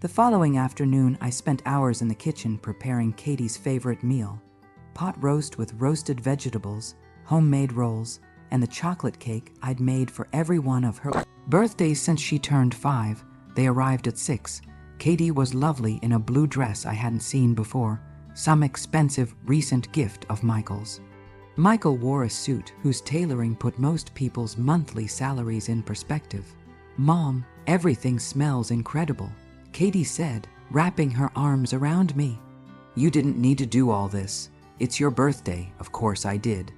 The following afternoon, I spent hours in the kitchen preparing Katie's favorite meal: pot roast with roasted vegetables, homemade rolls, and the chocolate cake I'd made for every one of her birthdays since she turned 5. They arrived at 6. Katie was lovely in a blue dress I hadn't seen before, some expensive recent gift of Michael's. Michael wore a suit whose tailoring put most people's monthly salaries in perspective. "Mom, everything smells incredible," Katie said, wrapping her arms around me. "You didn't need to do all this. It's your birthday." "Of course I did."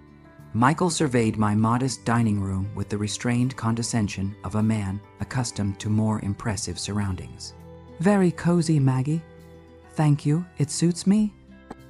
Michael surveyed my modest dining room with the restrained condescension of a man accustomed to more impressive surroundings. "Very cozy, Maggie. Thank you, it suits me."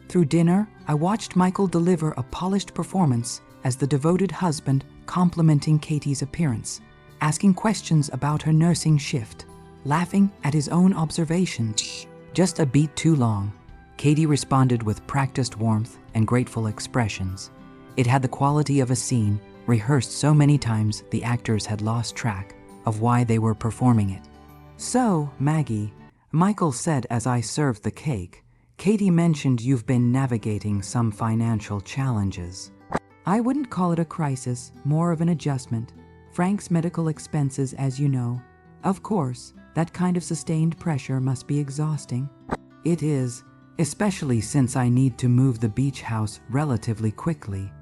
Through dinner, I watched Michael deliver a polished performance as the devoted husband, complimenting Katie's appearance, asking questions about her nursing shift, laughing at his own observations. "Just a beat too long," Katie responded with practiced warmth and grateful expressions. It had the quality of a scene rehearsed so many times the actors had lost track of why they were performing it. "So, Maggie," Michael said as I served the cake, "Katie mentioned you've been navigating some financial challenges." "I wouldn't call it a crisis, more of an adjustment. Frank's medical expenses, as you know. Of course, that kind of sustained pressure must be exhausting." "It is, especially since I need to move the beach house relatively quickly.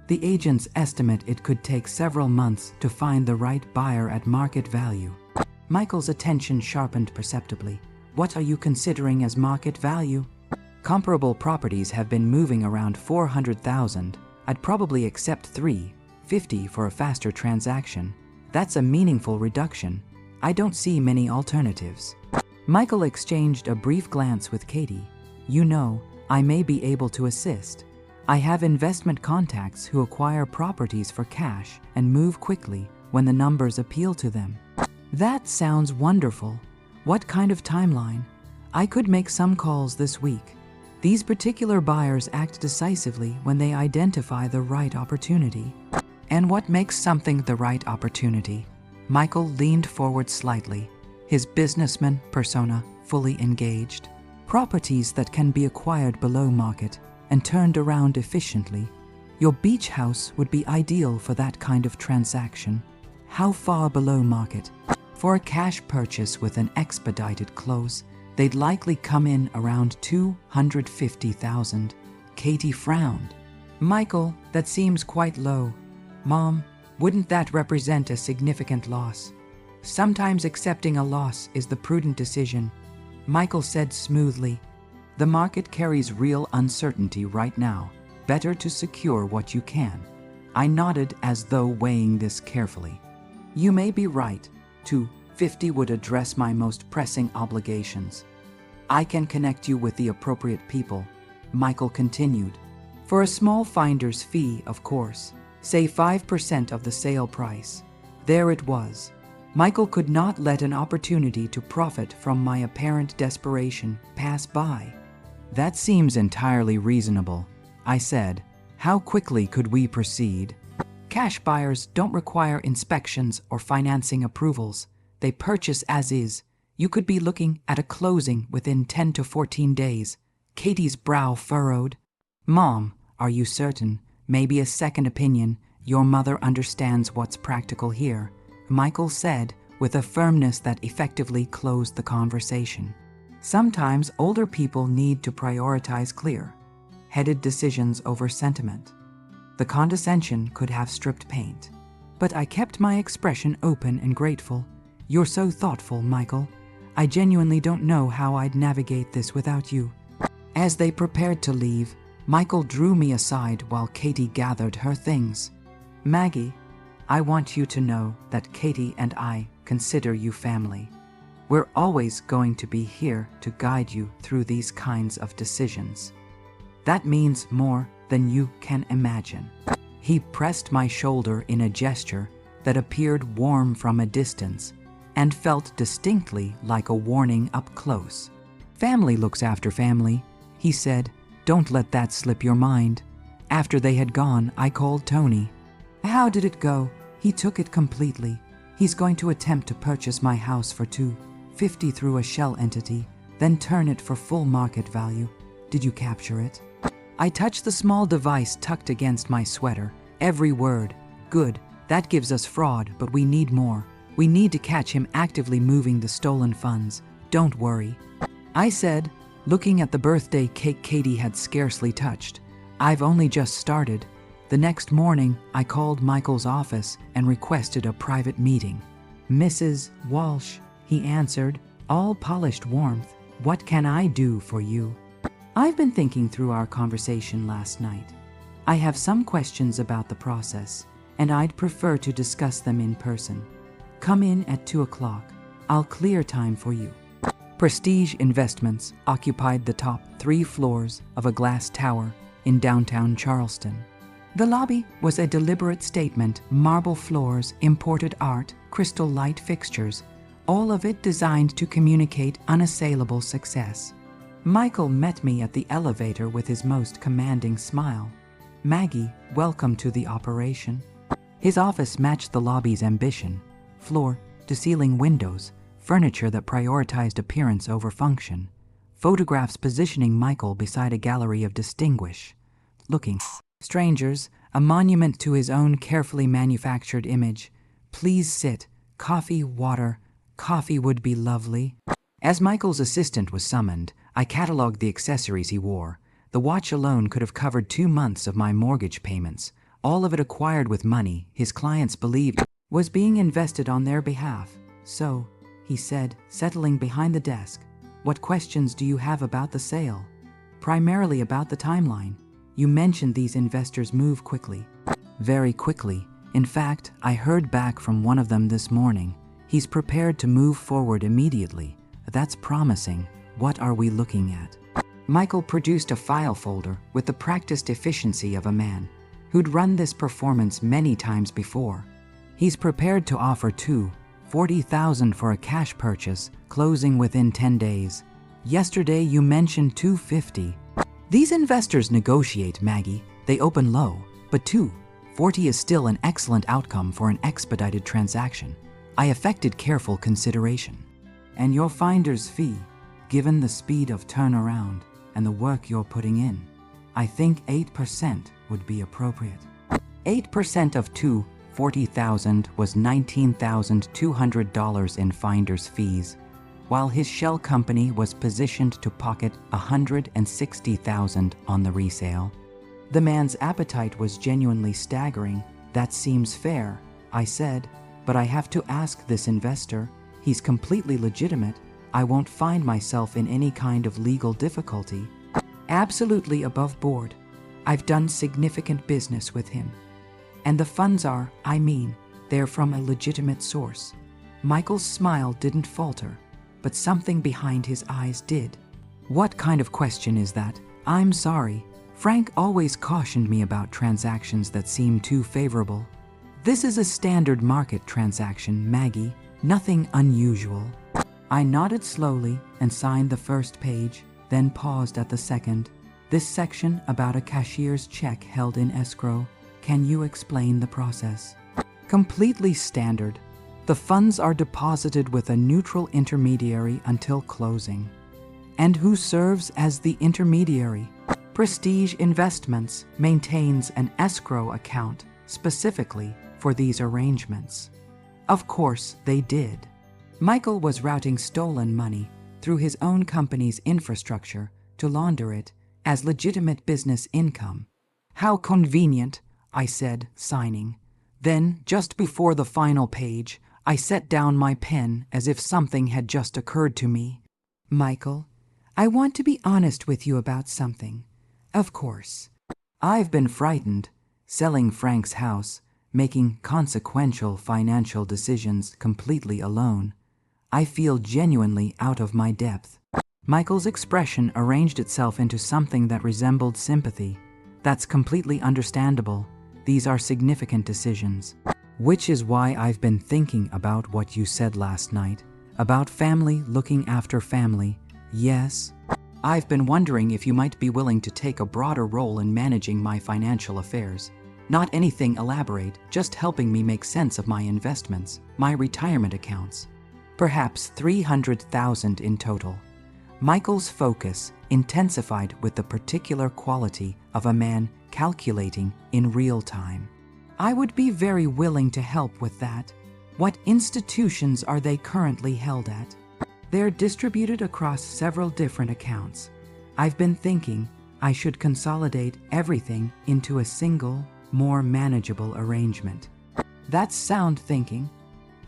The agents estimate it could take several months to find the right buyer at market value." Michael's attention sharpened perceptibly. "What are you considering as market value?" "Comparable properties have been moving around 400,000. I'd probably accept 350 for a faster transaction. That's a meaningful reduction. I don't see many alternatives." Michael exchanged a brief glance with Katie. "You know, I may be able to assist. I have investment contacts who acquire properties for cash and move quickly when the numbers appeal to them." "That sounds wonderful. What kind of timeline?" "I could make some calls this week. These particular buyers act decisively when they identify the right opportunity." "And what makes something the right opportunity?" Michael leaned forward slightly, his businessman persona fully engaged. "Properties that can be acquired below market and turned around efficiently. Your beach house would be ideal for that kind of transaction." "How far below market?" "For a cash purchase with an expedited close, they'd likely come in around 250,000. Katie frowned. "Michael, that seems quite low." "Mom, wouldn't that represent a significant loss?" "Sometimes accepting a loss is the prudent decision," Michael said smoothly. "The market carries real uncertainty right now. Better to secure what you can." I nodded as though weighing this carefully. "You may be right. 250 would address my most pressing obligations. I can connect you with the appropriate people," Michael continued. "For a small finder's fee, of course. Say 5% of the sale price." There it was. Michael could not let an opportunity to profit from my apparent desperation pass by. "That seems entirely reasonable," I said. "How quickly could we proceed?" "Cash buyers don't require inspections or financing approvals. They purchase as is. You could be looking at a closing within 10 to 14 days. Katie's brow furrowed. "Mom, are you certain? Maybe a second opinion. Your mother understands what's practical here," Michael said with a firmness that effectively closed the conversation. Sometimes older people need to prioritize clear-headed decisions over sentiment. The condescension could have stripped paint, but I kept my expression open and grateful. "You're so thoughtful, Michael. I genuinely don't know how I'd navigate this without you." As they prepared to leave, Michael drew me aside while Katie gathered her things. "Maggie, I want you to know that Katie and I consider you family. We're always going to be here to guide you through these kinds of decisions. That means more than you can imagine." He pressed my shoulder in a gesture that appeared warm from a distance and felt distinctly like a warning up close. "Family looks after family," he said. "Don't let that slip your mind." After they had gone, I called Tony. "How did it go?" "He took it completely. He's going to attempt to purchase my house for 50 through a shell entity, then turn it for full market value. Did you capture it? I touched the small device tucked against my sweater. Every word. Good. That gives us fraud, but we need more. We need to catch him actively moving the stolen funds. Don't worry, I said, looking at the birthday cake Katie had scarcely touched. I've only just started. The next morning, I called Michael's office and requested a private meeting. Mrs. Walsh, he answered, all polished warmth. What can I do for you? I've been thinking through our conversation last night. I have some questions about the process, and I'd prefer to discuss them in person. Come in at 2 o'clock. I'll clear time for you. Prestige Investments occupied the top 3 floors of a glass tower in downtown Charleston. The lobby was a deliberate statement: marble floors, imported art, crystal light fixtures, all of it designed to communicate unassailable success. Michael met me at the elevator with his most commanding smile. Maggie, welcome to the operation. His office matched the lobby's ambition: floor-to-ceiling windows, furniture that prioritized appearance over function, photographs positioning Michael beside a gallery of distinguished-looking strangers, a monument to his own carefully manufactured image. Please sit. Coffee, water. Coffee would be lovely. As Michael's assistant was summoned, I cataloged the accessories he wore. The watch alone could have covered 2 months of my mortgage payments, all of it acquired with money his clients believed was being invested on their behalf. So, he said, settling behind the desk, what questions do you have about the sale? Primarily about the timeline. You mentioned these investors move quickly. Very quickly. In fact, I heard back from one of them this morning. He's prepared to move forward immediately. That's promising. What are we looking at? Michael produced a file folder with the practiced efficiency of a man who'd run this performance many times before. He's prepared to offer $240,000 for a cash purchase, closing within 10 days. Yesterday you mentioned $250,000. These investors negotiate, Maggie. They open low, but $240,000 is still an excellent outcome for an expedited transaction. I affected careful consideration. And your finder's fee, given the speed of turnaround and the work you're putting in, I think 8% would be appropriate. 8% of $240,000 was $19,200 in finder's fees, while his shell company was positioned to pocket $160,000 on the resale. The man's appetite was genuinely staggering. That seems fair, I said, but I have to ask this investor. He's completely legitimate. I won't find myself in any kind of legal difficulty. Absolutely above board. I've done significant business with him. And the funds are, they're from a legitimate source. Michael's smile didn't falter, but something behind his eyes did. What kind of question is that? I'm sorry. Frank always cautioned me about transactions that seem too favorable. This is a standard market transaction, Maggie. Nothing unusual. I nodded slowly and signed the first page, then paused at the second. This section about a cashier's check held in escrow. Can you explain the process? Completely standard. The funds are deposited with a neutral intermediary until closing. And who serves as the intermediary? Prestige Investments maintains an escrow account specifically for these arrangements. Of course they did. Michael was routing stolen money through his own company's infrastructure to launder it as legitimate business income. How convenient, I said, signing. Then, just before the final page, I set down my pen as if something had just occurred to me. Michael, I want to be honest with you about something. Of course. I've been frightened, selling Frank's house, making consequential financial decisions completely alone. I feel genuinely out of my depth. Michael's expression arranged itself into something that resembled sympathy. That's completely understandable. These are significant decisions. Which is why I've been thinking about what you said last night, about family looking after family. Yes, I've been wondering if you might be willing to take a broader role in managing my financial affairs. Not anything elaborate, just helping me make sense of my investments, my retirement accounts. perhaps 300,000 in total. Michael's focus intensified with the particular quality of a man calculating in real time. I would be very willing to help with that. What institutions are they currently held at? They're distributed across several different accounts. I've been thinking I should consolidate everything into a single, more manageable arrangement. That's sound thinking.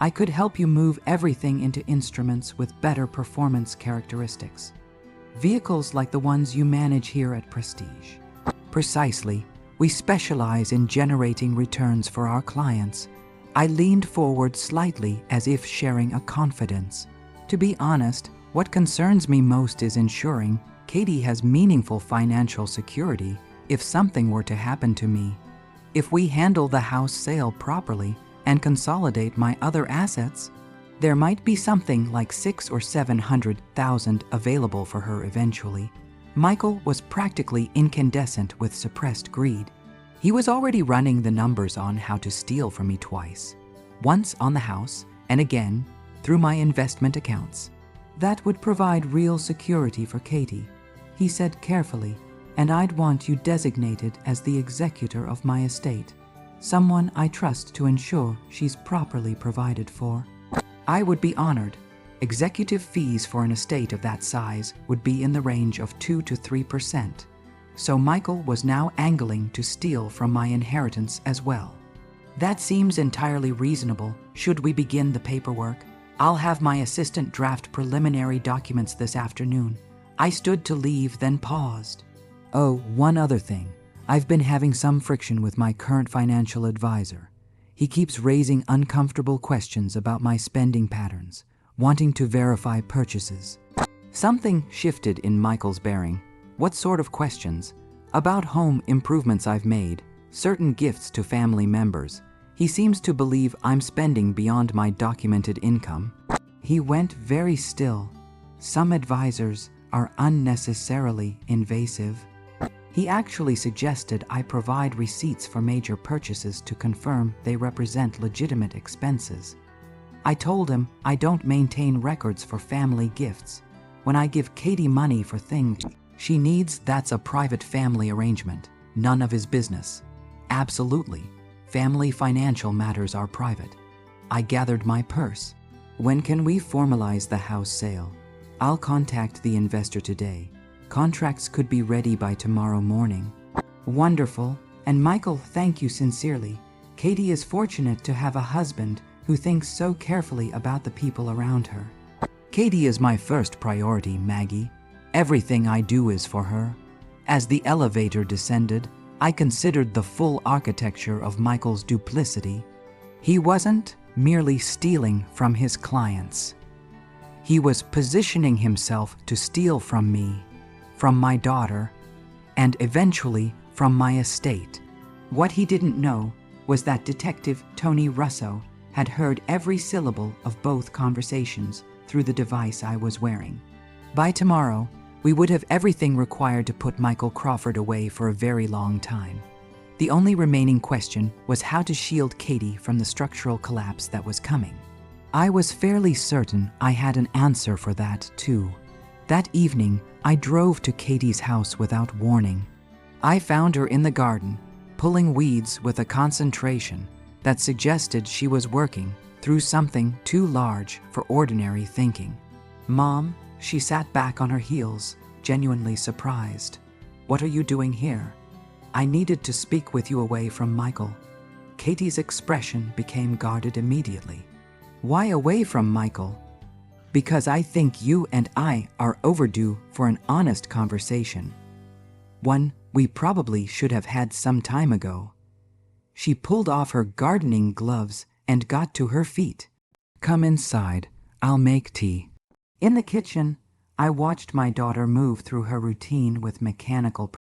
I could help you move everything into instruments with better performance characteristics. Vehicles like the ones you manage here at Prestige. Precisely. We specialize in generating returns for our clients. I leaned forward slightly as if sharing a confidence. To be honest, what concerns me most is ensuring Katie has meaningful financial security if something were to happen to me. If we handle the house sale properly and consolidate my other assets, there might be something like 600,000 or 700,000 available for her eventually. Michael was practically incandescent with suppressed greed. He was already running the numbers on how to steal from me twice, once on the house and again through my investment accounts. That would provide real security for Katie, he said carefully, and I'd want you designated as the executor of my estate, someone I trust to ensure she's properly provided for. I would be honored. Executive fees for an estate of that size would be in the range of 2 to 3%, so Michael was now angling to steal from my inheritance as well. That seems entirely reasonable. Should we begin the paperwork? I'll have my assistant draft preliminary documents this afternoon. I stood to leave, then paused. Oh, one other thing. I've been having some friction with my current financial advisor. He keeps raising uncomfortable questions about my spending patterns, wanting to verify purchases. Something shifted in Michael's bearing. What sort of questions? About home improvements I've made, certain gifts to family members. He seems to believe I'm spending beyond my documented income. He went very still. Some advisors are unnecessarily invasive. He actually suggested I provide receipts for major purchases to confirm they represent legitimate expenses. I told him I don't maintain records for family gifts. When I give Katie money for things she needs, that's a private family arrangement, none of his business. Absolutely. Family financial matters are private. I gathered my purse. When can we formalize the house sale? I'll contact the investor today. Contracts could be ready by tomorrow morning. Wonderful. And Michael, thank you sincerely. Katie is fortunate to have a husband who thinks so carefully about the people around her. Katie is my first priority, Maggie. Everything I do is for her. As the elevator descended, I considered the full architecture of Michael's duplicity. He wasn't merely stealing from his clients. He was positioning himself to steal from me, from my daughter, and eventually from my estate. What he didn't know was that Detective Tony Russo had heard every syllable of both conversations through the device I was wearing. By tomorrow, we would have everything required to put Michael Crawford away for a very long time. The only remaining question was how to shield Katie from the structural collapse that was coming. I was fairly certain I had an answer for that, too. That evening, I drove to Katie's house without warning. I found her in the garden, pulling weeds with a concentration that suggested she was working through something too large for ordinary thinking. "Mom," she sat back on her heels, genuinely surprised. "What are you doing here?" "I needed to speak with you away from Michael." Katie's expression became guarded immediately. "Why away from Michael?" "Because I think you and I are overdue for an honest conversation. One we probably should have had some time ago." She pulled off her gardening gloves and got to her feet. "Come inside. I'll make tea." In the kitchen, I watched my daughter move through her routine with mechanical